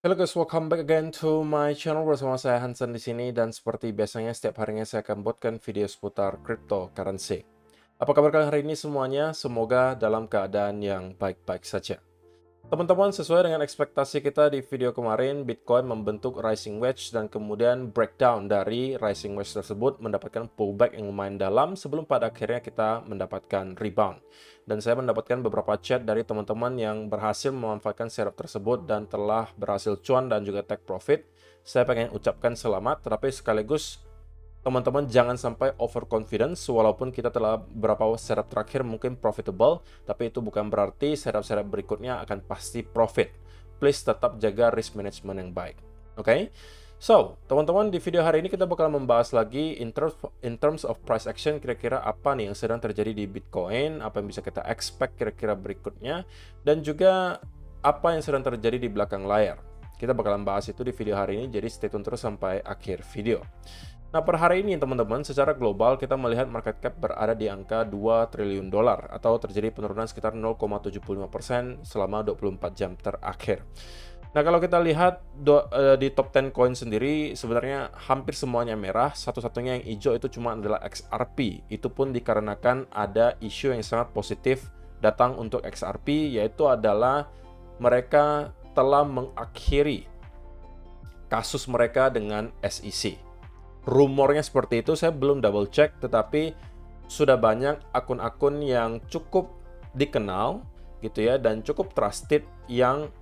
Hello guys, welcome back again to my channel. Bersama saya Hansen di sini, dan seperti biasanya setiap harinya saya akan buatkan video seputar cryptocurrency. Apa kabar kalian hari ini semuanya? Semoga dalam keadaan yang baik-baik saja. Teman-teman, sesuai dengan ekspektasi kita di video kemarin, Bitcoin membentuk rising wedge dan kemudian breakdown dari rising wedge tersebut, mendapatkan pullback yang lumayan dalam sebelum pada akhirnya kita mendapatkan rebound. Dan saya mendapatkan beberapa chat dari teman-teman yang berhasil memanfaatkan setup tersebut dan telah berhasil cuan dan juga take profit. Saya pengen ucapkan selamat, tetapi sekaligus teman-teman jangan sampai overconfidence. Walaupun kita telah beberapa setup terakhir mungkin profitable, tapi itu bukan berarti setup-setup berikutnya akan pasti profit. Please tetap jaga risk management yang baik. Oke? So, teman-teman, di video hari ini kita bakal membahas lagi in terms of price action, kira-kira apa nih yang sedang terjadi di Bitcoin, apa yang bisa kita expect kira-kira berikutnya, dan juga apa yang sedang terjadi di belakang layar. Kita bakalan bahas itu di video hari ini, jadi stay tune terus sampai akhir video. Nah, per hari ini teman-teman, secara global kita melihat market cap berada di angka 2 triliun dolar atau terjadi penurunan sekitar 0,75% selama 24 jam terakhir. Nah, kalau kita lihat di top 10 coin sendiri sebenarnya hampir semuanya merah, satu-satunya yang hijau itu cuma adalah XRP. Itu pun dikarenakan ada isu yang sangat positif datang untuk XRP, yaitu adalah mereka telah mengakhiri kasus mereka dengan SEC. Rumornya seperti itu, saya belum double check, tetapi sudah banyak akun-akun yang cukup dikenal gitu ya, dan cukup trusted yang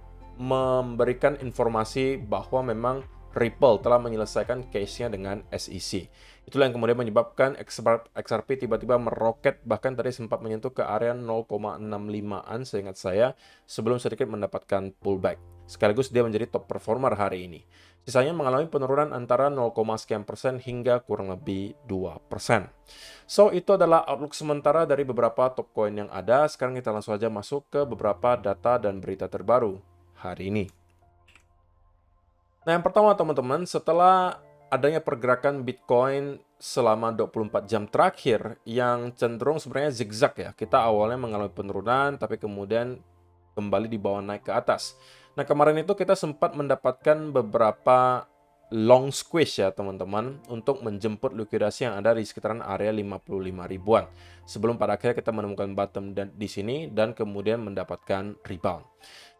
memberikan informasi bahwa memang Ripple telah menyelesaikan case-nya dengan SEC. Itulah yang kemudian menyebabkan XRP tiba-tiba meroket, bahkan tadi sempat menyentuh ke area 0,65-an seingat saya, sebelum sedikit mendapatkan pullback. Sekaligus dia menjadi top performer hari ini. Sisanya mengalami penurunan antara 0, sekian persen hingga kurang lebih 2%. So, itu adalah outlook sementara dari beberapa top coin yang ada. Sekarang kita langsung saja masuk ke beberapa data dan berita terbaru hari ini. Nah, yang pertama teman-teman, setelah adanya pergerakan Bitcoin selama 24 jam terakhir yang cenderung sebenarnya zigzag ya. Kita awalnya mengalami penurunan, tapi kemudian kembali dibawa naik ke atas. Nah, kemarin itu kita sempat mendapatkan beberapa long squeeze ya teman-teman untuk menjemput likuidasi yang ada di sekitaran area 55 ribuan. Sebelum pada akhirnya kita menemukan bottom di sini dan kemudian mendapatkan rebound.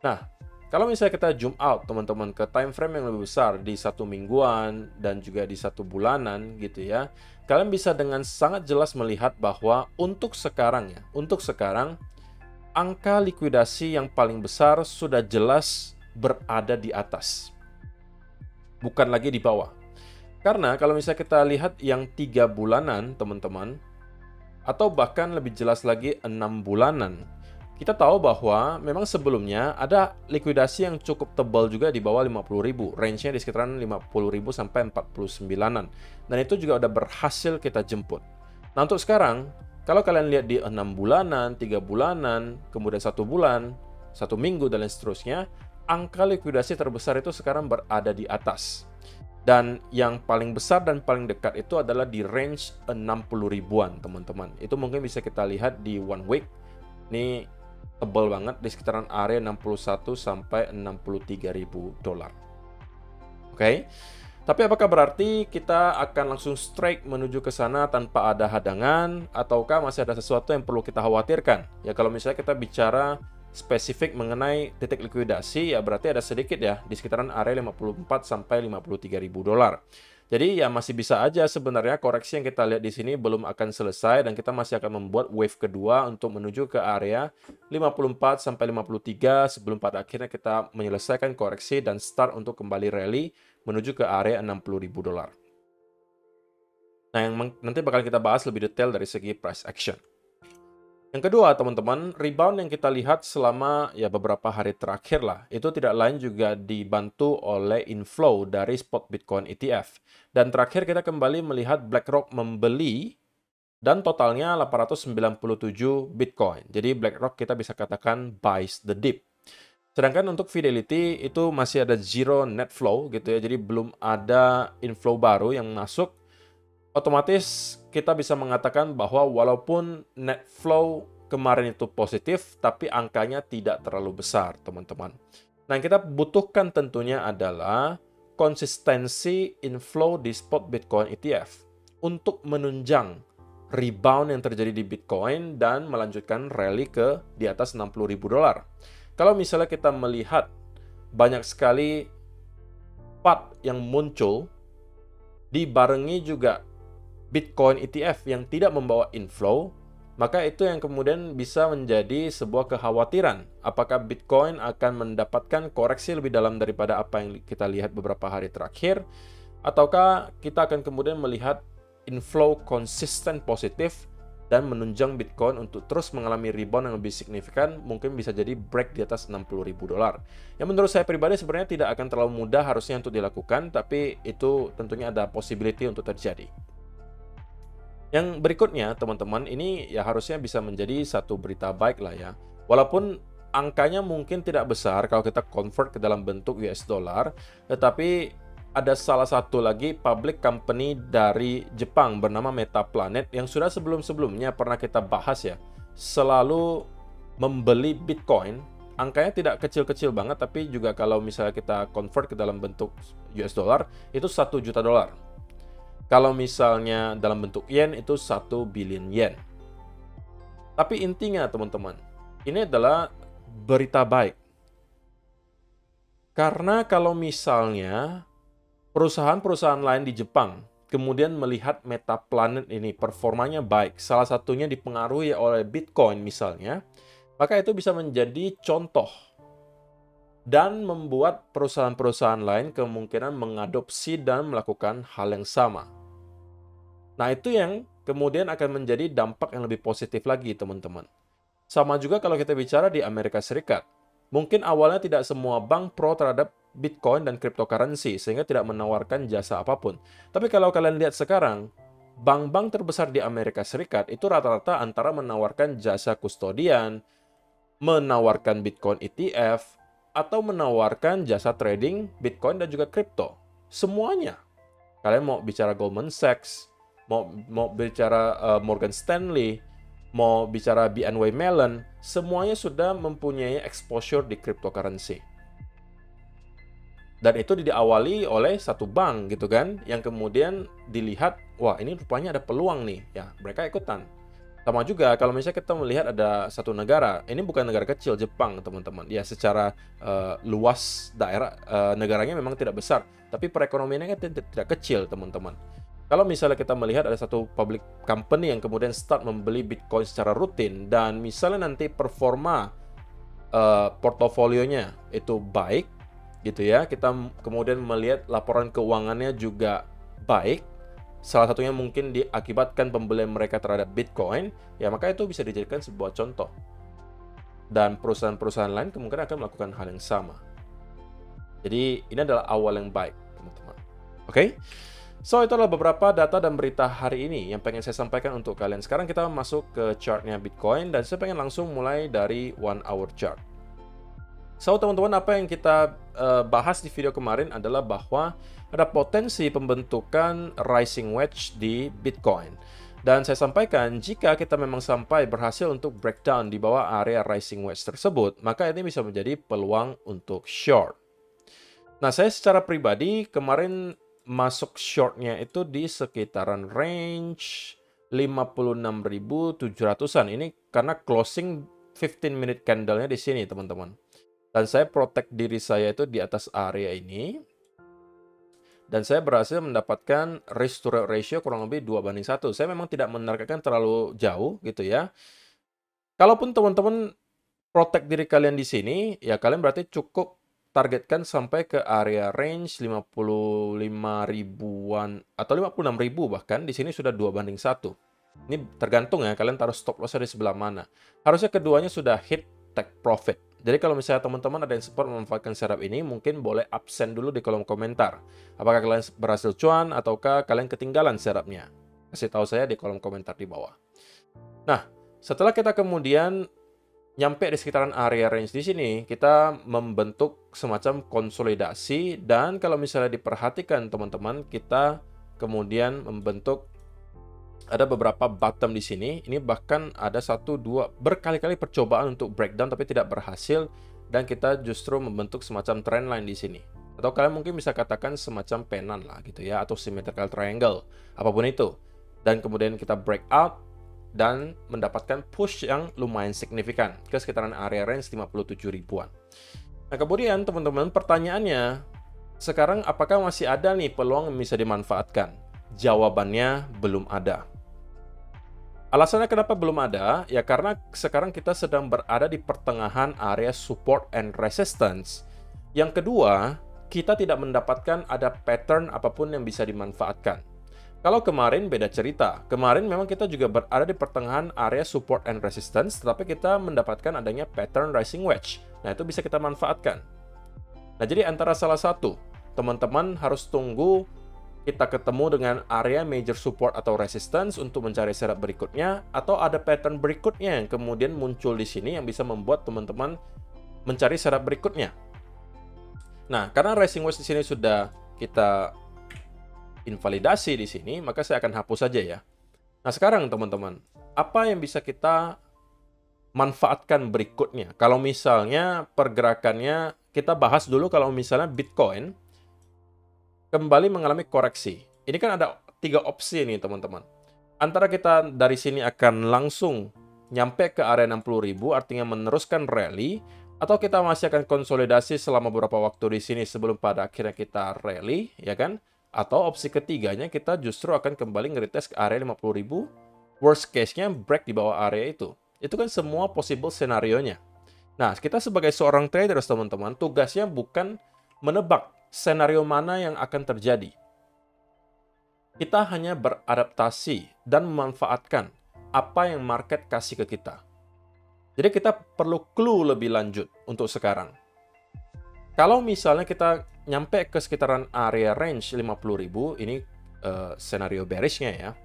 Nah, kalau misalnya kita zoom out teman-teman ke time frame yang lebih besar di 1 mingguan dan juga di 1 bulanan gitu ya, kalian bisa dengan sangat jelas melihat bahwa untuk sekarang angka likuidasi yang paling besar sudah jelas berada di atas, bukan lagi di bawah. Karena kalau misalnya kita lihat yang 3 bulanan teman-teman, atau bahkan lebih jelas lagi 6 bulanan, kita tahu bahwa memang sebelumnya ada likuidasi yang cukup tebal juga di bawah 50.000, range-nya di sekitaran 50.000 sampai 49-an. Dan itu juga udah berhasil kita jemput. Nah, untuk sekarang, kalau kalian lihat di 6 bulanan, 3 bulanan, kemudian 1 bulan, 1 minggu, dan lain seterusnya, angka likuidasi terbesar itu sekarang berada di atas. Dan yang paling besar dan paling dekat itu adalah di range 60 ribuan, teman-teman. Itu mungkin bisa kita lihat di 1 week. Ini tebal banget di sekitaran area 61 sampai 63 ribu dolar. Oke. Tapi apakah berarti kita akan langsung straight menuju ke sana tanpa ada hadangan, ataukah masih ada sesuatu yang perlu kita khawatirkan? Ya, kalau misalnya kita bicara spesifik mengenai titik likuidasi, ya berarti ada sedikit ya di sekitaran area 54 sampai 53 ribu dolar. Jadi ya masih bisa aja sebenarnya koreksi yang kita lihat di sini belum akan selesai, dan kita masih akan membuat wave kedua untuk menuju ke area 54 sampai 53 sebelum pada akhirnya kita menyelesaikan koreksi dan start untuk kembali rally menuju ke area 60 ribu dolar. Nah, yang nanti bakal kita bahas lebih detail dari segi price action. Yang kedua, teman-teman, rebound yang kita lihat selama ya beberapa hari terakhir lah, itu tidak lain juga dibantu oleh inflow dari spot Bitcoin ETF. Dan terakhir kita kembali melihat BlackRock membeli dan totalnya 897 Bitcoin. Jadi BlackRock kita bisa katakan buys the dip. Sedangkan untuk Fidelity itu masih ada zero net flow gitu ya, jadi belum ada inflow baru yang masuk. Otomatis kita bisa mengatakan bahwa walaupun net flow kemarin itu positif, tapi angkanya tidak terlalu besar, teman-teman. Nah, yang kita butuhkan tentunya adalah konsistensi inflow di spot Bitcoin ETF untuk menunjang rebound yang terjadi di Bitcoin dan melanjutkan rally ke di atas 60.000 dolar. Kalau misalnya kita melihat banyak sekali part yang muncul dibarengi juga Bitcoin ETF yang tidak membawa inflow, maka itu yang kemudian bisa menjadi sebuah kekhawatiran. Apakah Bitcoin akan mendapatkan koreksi lebih dalam daripada apa yang kita lihat beberapa hari terakhir, ataukah kita akan kemudian melihat inflow konsisten positif dan menunjang Bitcoin untuk terus mengalami rebound yang lebih signifikan, mungkin bisa jadi break di atas 60.000 dolar. Yang menurut saya pribadi sebenarnya tidak akan terlalu mudah harusnya untuk dilakukan, tapi itu tentunya ada possibility untuk terjadi. Yang berikutnya, teman-teman, ini ya harusnya bisa menjadi satu berita baik lah ya. Walaupun angkanya mungkin tidak besar kalau kita convert ke dalam bentuk US dollar, tetapi ada salah satu lagi public company dari Jepang bernama Metaplanet yang sudah sebelum-sebelumnya pernah kita bahas ya, selalu membeli Bitcoin. Angkanya tidak kecil-kecil banget, tapi juga kalau misalnya kita convert ke dalam bentuk US dollar, itu 1 juta dolar. Kalau misalnya dalam bentuk yen itu 1 billion yen. Tapi intinya teman-teman, ini adalah berita baik. Karena kalau misalnya perusahaan-perusahaan lain di Jepang kemudian melihat Metaplanet ini performanya baik, salah satunya dipengaruhi oleh Bitcoin misalnya, maka itu bisa menjadi contoh dan membuat perusahaan-perusahaan lain kemungkinan mengadopsi dan melakukan hal yang sama. Nah, itu yang kemudian akan menjadi dampak yang lebih positif lagi, teman-teman. Sama juga kalau kita bicara di Amerika Serikat. Mungkin awalnya tidak semua bank pro terhadap Bitcoin dan cryptocurrency, sehingga tidak menawarkan jasa apapun. Tapi kalau kalian lihat sekarang, bank-bank terbesar di Amerika Serikat itu rata-rata antara menawarkan jasa kustodian, menawarkan Bitcoin ETF, atau menawarkan jasa trading Bitcoin dan juga kripto. Semuanya. Kalian mau bicara Goldman Sachs, mau bicara Morgan Stanley, mau bicara BNY Mellon, semuanya sudah mempunyai exposure di cryptocurrency. Dan itu diawali oleh satu bank gitu kan, yang kemudian dilihat, wah ini rupanya ada peluang nih, ya mereka ikutan. Sama juga kalau misalnya kita melihat ada satu negara, ini bukan negara kecil, Jepang teman-teman. Ya secara luas daerah negaranya memang tidak besar, tapi perekonomiannya kan tidak kecil teman-teman. Kalau misalnya kita melihat ada satu public company yang kemudian start membeli Bitcoin secara rutin dan misalnya nanti performa portofolionya itu baik gitu ya, kita kemudian melihat laporan keuangannya juga baik, salah satunya mungkin diakibatkan pembelian mereka terhadap Bitcoin, ya maka itu bisa dijadikan sebuah contoh. Dan perusahaan-perusahaan lain kemungkinan akan melakukan hal yang sama. Jadi ini adalah awal yang baik, teman-teman. Oke? So, itu adalah beberapa data dan berita hari ini yang pengen saya sampaikan untuk kalian. Sekarang kita masuk ke chartnya Bitcoin dan saya pengen langsung mulai dari 1 hour chart. So, teman-teman, apa yang kita bahas di video kemarin adalah bahwa ada potensi pembentukan rising wedge di Bitcoin. Dan saya sampaikan, jika kita memang sampai berhasil untuk breakdown di bawah area rising wedge tersebut, maka ini bisa menjadi peluang untuk short. Nah, saya secara pribadi kemarin masuk shortnya itu di sekitaran range 56.700-an. Ini karena closing 15 minute candle-nya di sini, teman-teman. Dan saya protect diri saya itu di atas area ini. Dan saya berhasil mendapatkan risk to reward ratio kurang lebih 2:1. Saya memang tidak menargetkan terlalu jauh gitu ya. Kalaupun teman-teman protect diri kalian di sini, ya kalian berarti cukup targetkan sampai ke area range 55 ribuan atau 56 ribu bahkan. Di sini sudah 2:1. Ini tergantung ya, kalian taruh stop loss di sebelah mana. Harusnya keduanya sudah hit take profit. Jadi kalau misalnya teman-teman ada yang sempat memanfaatkan setup ini, mungkin boleh absen dulu di kolom komentar. Apakah kalian berhasil cuan ataukah kalian ketinggalan setupnya? Kasih tahu saya di kolom komentar di bawah. Nah, setelah kita kemudian nyampe di sekitaran area range di sini, kita membentuk semacam konsolidasi dan kalau misalnya diperhatikan teman-teman, kita kemudian membentuk ada beberapa bottom di sini. Ini bahkan ada 1, 2 berkali-kali percobaan untuk breakdown tapi tidak berhasil dan kita justru membentuk semacam trendline di sini. Atau kalian mungkin bisa katakan semacam penan lah gitu ya, atau symmetrical triangle, apapun itu. Dan kemudian kita breakout dan mendapatkan push yang lumayan signifikan ke sekitaran area range 57 ribuan. Nah, kemudian teman-teman, pertanyaannya, sekarang apakah masih ada nih peluang yang bisa dimanfaatkan? Jawabannya belum ada. Alasannya kenapa belum ada? Ya karena sekarang kita sedang berada di pertengahan area support and resistance. Yang kedua, kita tidak mendapatkan ada pattern apapun yang bisa dimanfaatkan. Kalau kemarin beda cerita. Kemarin memang kita juga berada di pertengahan area support and resistance, tetapi kita mendapatkan adanya pattern rising wedge. Nah, itu bisa kita manfaatkan. Nah, jadi antara salah satu, teman-teman harus tunggu kita ketemu dengan area major support atau resistance untuk mencari setup berikutnya, atau ada pattern berikutnya yang kemudian muncul di sini yang bisa membuat teman-teman mencari setup berikutnya. Nah, karena rising wedge di sini sudah kita invalidasi di sini, maka saya akan hapus saja ya. Nah, sekarang teman-teman, apa yang bisa kita manfaatkan berikutnya? Kalau misalnya pergerakannya, kita bahas dulu kalau misalnya Bitcoin kembali mengalami koreksi. Ini kan ada 3 opsi nih teman-teman. Antara kita dari sini akan langsung nyampe ke area 60.000, artinya meneruskan rally, atau kita masih akan konsolidasi selama beberapa waktu di sini sebelum pada akhirnya kita rally, ya kan? Atau opsi ketiganya kita justru akan kembali nge-retest ke area 50.000, worst case-nya break di bawah area itu. Itu kan semua possible scenario-nya. Nah, kita sebagai seorang trader, teman-teman, tugasnya bukan menebak skenario mana yang akan terjadi. Kita hanya beradaptasi dan memanfaatkan apa yang market kasih ke kita. Jadi kita perlu clue lebih lanjut untuk sekarang. Kalau misalnya kita nyampe ke sekitaran area range 50.000, ini skenario bearish-nya ya,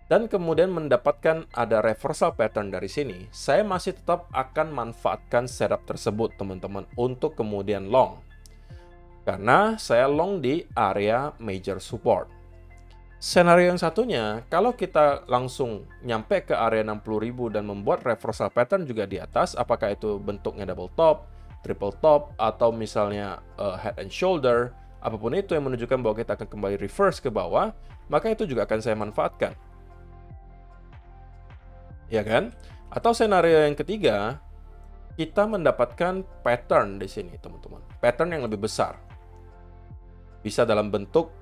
dan kemudian mendapatkan ada reversal pattern dari sini, saya masih tetap akan manfaatkan setup tersebut, teman-teman, untuk kemudian long. Karena saya long di area major support. Skenario yang satunya, kalau kita langsung nyampe ke area 60.000 dan membuat reversal pattern juga di atas, apakah itu bentuknya double top, triple top, atau misalnya head and shoulder, apapun itu yang menunjukkan bahwa kita akan kembali reverse ke bawah, maka itu juga akan saya manfaatkan. Ya kan? Atau skenario yang ketiga, kita mendapatkan pattern di sini, teman-teman. Pattern yang lebih besar. Bisa dalam bentuk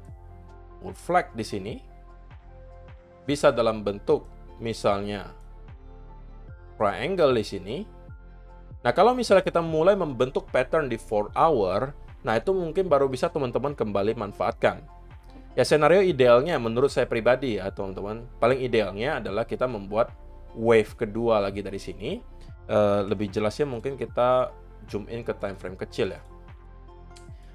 bull flag di sini, bisa dalam bentuk misalnya triangle di sini. Nah, kalau misalnya kita mulai membentuk pattern di 4 hour, nah itu mungkin baru bisa teman-teman kembali manfaatkan. Ya, skenario idealnya menurut saya pribadi ya, teman-teman, paling idealnya adalah kita membuat wave kedua lagi dari sini. Lebih jelasnya mungkin kita zoom in ke time frame kecil ya.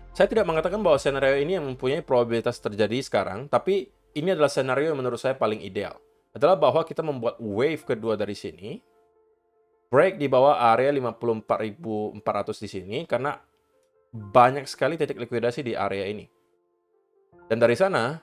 Saya tidak mengatakan bahwa skenario ini yang mempunyai probabilitas terjadi sekarang, tapi ini adalah skenario yang menurut saya paling ideal. Adalah bahwa kita membuat wave kedua dari sini, break di bawah area 54.400 di sini, karena banyak sekali titik likuidasi di area ini. Dan dari sana,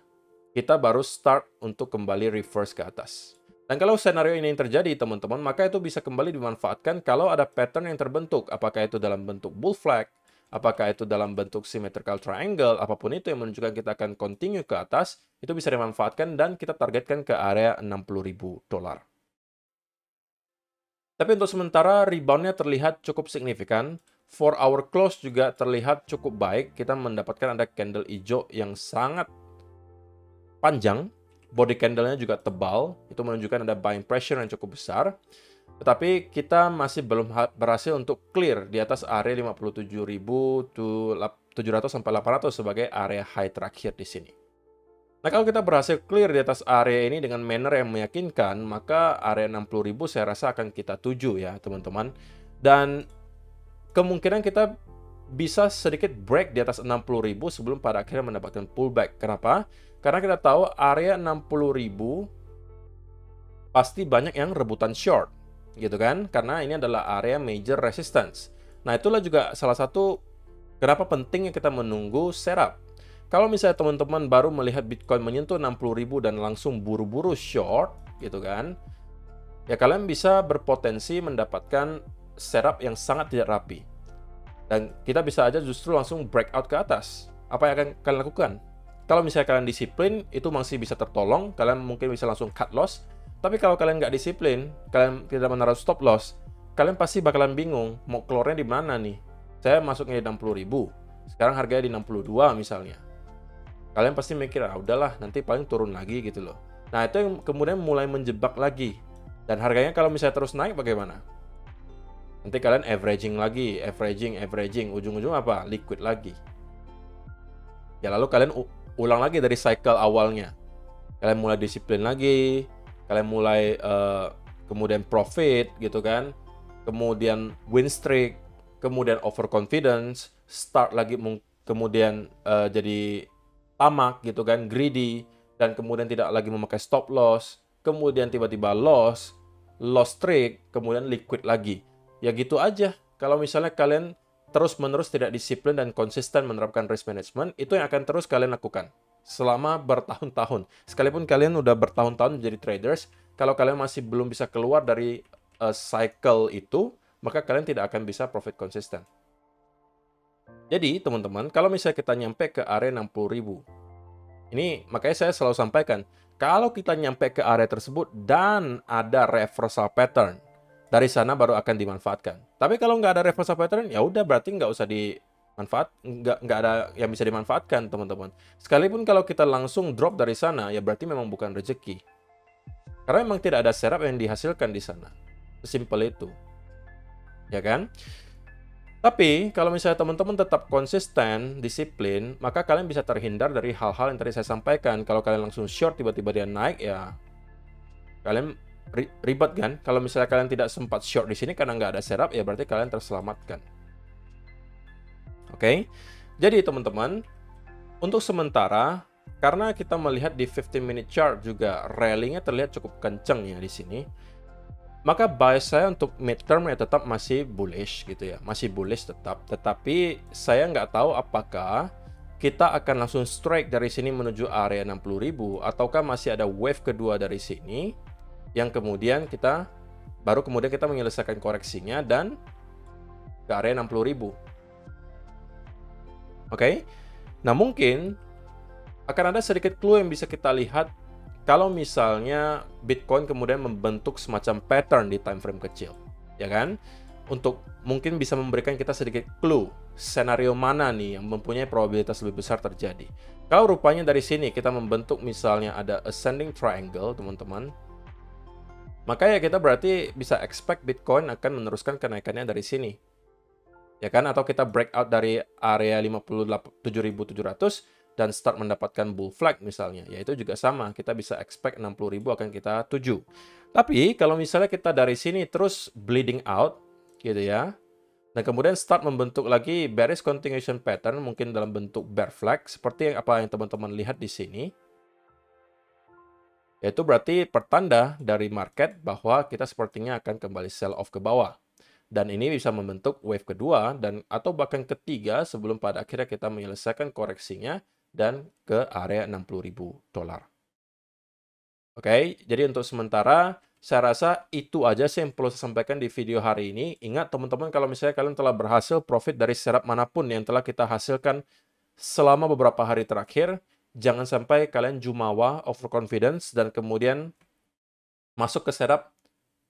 kita baru start untuk kembali reverse ke atas. Dan kalau skenario ini terjadi, teman-teman, maka itu bisa kembali dimanfaatkan kalau ada pattern yang terbentuk, apakah itu dalam bentuk bull flag, apakah itu dalam bentuk symmetrical triangle, apapun itu yang menunjukkan kita akan continue ke atas, itu bisa dimanfaatkan dan kita targetkan ke area 60.000 dolar. Tapi untuk sementara, rebound-nya terlihat cukup signifikan. 4 hour close juga terlihat cukup baik. Kita mendapatkan ada candle hijau yang sangat panjang. Body candle-nya juga tebal. Itu menunjukkan ada buying pressure yang cukup besar. Tetapi kita masih belum berhasil untuk clear di atas area 57.700 sampai 800 sebagai area high terakhir di sini. Nah, kalau kita berhasil clear di atas area ini dengan manner yang meyakinkan, maka area 60.000 saya rasa akan kita tuju ya, teman-teman. Dan kemungkinan kita bisa sedikit break di atas 60.000 sebelum pada akhirnya mendapatkan pullback. Kenapa? Karena kita tahu area 60.000 pasti banyak yang rebutan short. Gitu kan, karena ini adalah area major resistance. Nah, itulah juga salah satu kenapa pentingnya kita menunggu setup. Kalau misalnya teman-teman baru melihat Bitcoin menyentuh 60.000 dan langsung buru-buru short, gitu kan, ya kalian bisa berpotensi mendapatkan setup yang sangat tidak rapi. Dan kita bisa aja justru langsung breakout ke atas. Apa yang akan kalian lakukan? Kalau misalnya kalian disiplin, itu masih bisa tertolong. Kalian mungkin bisa langsung cut loss. Tapi kalau kalian nggak disiplin, kalian tidak menaruh stop loss, kalian pasti bakalan bingung, mau keluarnya di mana nih? Saya masuknya di 60.000, sekarang harganya di 62 misalnya. Kalian pasti mikir, ah udahlah, nanti paling turun lagi gitu loh. Nah, itu yang kemudian mulai menjebak lagi. Dan harganya kalau misalnya terus naik bagaimana? Nanti kalian averaging lagi, averaging, ujung-ujung apa? Liquid lagi. Ya lalu kalian ulang lagi dari cycle awalnya. Kalian mulai disiplin lagi, kalian mulai kemudian profit gitu kan, kemudian win streak, kemudian overconfidence, start lagi kemudian jadi tamak gitu kan, greedy, dan kemudian tidak lagi memakai stop loss, kemudian tiba-tiba loss streak, kemudian liquid lagi. Ya gitu aja. Kalau misalnya kalian terus-menerus tidak disiplin dan konsisten menerapkan risk management, itu yang akan terus kalian lakukan selama bertahun-tahun. Sekalipun kalian udah bertahun-tahun menjadi traders, kalau kalian masih belum bisa keluar dari cycle itu, maka kalian tidak akan bisa profit konsisten. Jadi, teman-teman, kalau misalnya kita nyampe ke area 60.000, ini makanya saya selalu sampaikan, kalau kita nyampe ke area tersebut dan ada reversal pattern, dari sana baru akan dimanfaatkan. Tapi kalau nggak ada reversal pattern, ya udah berarti nggak usah nggak ada yang bisa dimanfaatkan, teman-teman. Sekalipun kalau kita langsung drop dari sana, ya berarti memang bukan rezeki. Karena memang tidak ada setup yang dihasilkan di sana. Sesimpel itu. Ya kan? Tapi, kalau misalnya teman-teman tetap konsisten, disiplin, maka kalian bisa terhindar dari hal-hal yang tadi saya sampaikan. Kalau kalian langsung short, tiba-tiba dia naik, ya kalian ribet kan? Kalau misalnya kalian tidak sempat short di sini karena nggak ada setup, ya berarti kalian terselamatkan. Oke? Jadi teman-teman, untuk sementara, karena kita melihat di 15-minute chart juga rally-nya terlihat cukup kenceng ya di sini, maka bias saya untuk midterm ya tetap masih bullish gitu ya, masih bullish tetap. Tetapi saya nggak tahu apakah kita akan langsung strike dari sini menuju area 60.000 ataukah masih ada wave kedua dari sini yang kemudian kita menyelesaikan koreksinya dan ke area 60.000. Oke? Nah, mungkin akan ada sedikit clue yang bisa kita lihat kalau misalnya Bitcoin kemudian membentuk semacam pattern di time frame kecil, ya kan? Untuk mungkin bisa memberikan kita sedikit clue skenario mana nih yang mempunyai probabilitas lebih besar terjadi. Kalau rupanya dari sini kita membentuk misalnya ada ascending triangle, teman-teman, maka ya kita berarti bisa expect Bitcoin akan meneruskan kenaikannya dari sini. Ya kan? Atau kita breakout dari area 57.700 dan start mendapatkan bull flag misalnya. Ya itu juga sama. Kita bisa expect 60.000 akan kita tuju. Tapi kalau misalnya kita dari sini terus bleeding out gitu ya. Dan kemudian start membentuk lagi bearish continuation pattern mungkin dalam bentuk bear flag seperti apa yang teman-teman lihat di sini. Yaitu berarti pertanda dari market bahwa kita sepertinya akan kembali sell off ke bawah. Dan ini bisa membentuk wave kedua dan atau bahkan ketiga sebelum pada akhirnya kita menyelesaikan koreksinya dan ke area 60.000 dolar. Oke, jadi untuk sementara saya rasa itu aja sih yang perlu saya sampaikan di video hari ini. Ingat teman-teman, kalau misalnya kalian telah berhasil profit dari setup manapun yang telah kita hasilkan selama beberapa hari terakhir, jangan sampai kalian jumawa, overconfidence, dan kemudian masuk ke setup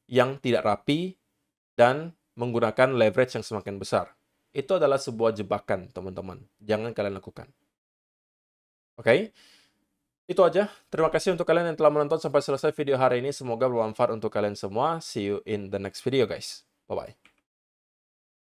yang tidak rapi dan menggunakan leverage yang semakin besar. Itu adalah sebuah jebakan, teman-teman. Jangan kalian lakukan. Oke? Itu aja. Terima kasih untuk kalian yang telah menonton sampai selesai video hari ini. Semoga bermanfaat untuk kalian semua. See you in the next video, guys. Bye-bye.